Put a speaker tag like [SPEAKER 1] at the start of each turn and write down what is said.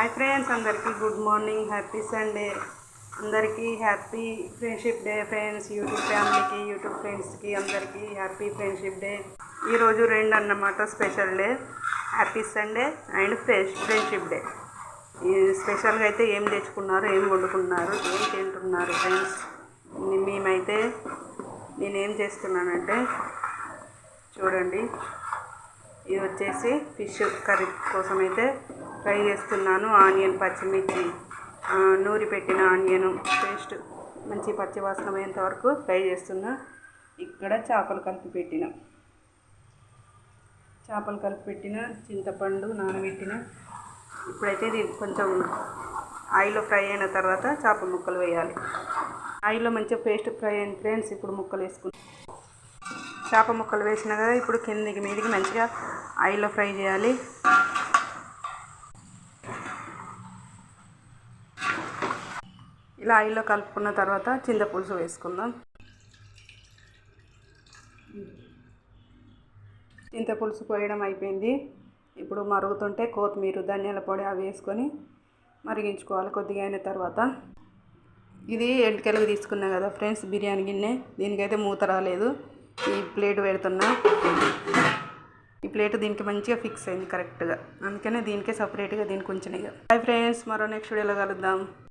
[SPEAKER 1] Hi friends, అందరికీ good morning. Happy Sunday. అందరికీ happy friendship day friends. YouTube ఫ్యామిలీకి, YouTube ఫ్రెండ్స్కి అందరికీ హ్యాపీ ఫ్రెండ్షిప్ డే. ఈరోజు రెండు అన్నమాట special day, happy Sunday and friendship day. ఈ స్పెషల్గా అయితే ఏం తెచ్చుకున్నారు, ఏం వండుకున్నారు, ఏం తింటున్నారు ఫ్రెండ్స్? మేమైతే నేనేం చేస్తున్నానంటే చూడండి, ఇది వచ్చేసి ఫిష్ కర్రీ కోసం అయితే ఫ్రై చేస్తున్నాను. ఆనియన్, పచ్చిమిర్చి, నూరి పెట్టిన ఆనియన్ పేస్ట్ మంచి పచ్చి వాసన అయ్యేంత వరకు ఫ్రై చేస్తున్నా. ఇక్కడ చేపలు కలిపి పెట్టిన చింతపండు నానబెట్టిన. ఇప్పుడైతే ఇది కొంచెం ఆయిల్లో ఫ్రై అయిన తర్వాత చేపల ముక్కలు వేయాలి. ఆయిల్లో మంచిగా పేస్ట్ ఫ్రై అయిన ఫ్రెండ్స్, ఇప్పుడు ముక్కలు వేసుకుంటాం. చేప ముక్కలు వేసినా కదా, ఇప్పుడు కిందికి మీదికి మంచిగా ఆయిల్లో ఫ్రై చేయాలి. ఇలా ఆయిల్లో కలుపుకున్న తర్వాత చింతపులుసు వేసుకుందాం. చింతపులుసు పోయడం అయిపోయింది. ఇప్పుడు మరుగుతుంటే కొత్తిమీర, ధనియాల పొడి అవి వేసుకొని మరిగించుకోవాలి. కొద్దిగా అయిన తర్వాత ఇది ఎంటికెలకు తీసుకున్నా కదా ఫ్రెండ్స్, బిర్యానీ గిన్నె. దీనికైతే మూత రాలేదు. ఈ ప్లేట్ పెడుతున్నా. ఈ ప్లేట్ దీనికి మంచిగా ఫిక్స్ అయింది కరెక్ట్గా, అందుకనే దీనికే సపరేట్గా దీనికి ఉంచిన. హాయ్ ఫ్రెండ్స్, మరో నెక్స్ట్ వీడియోలో కలుద్దాం.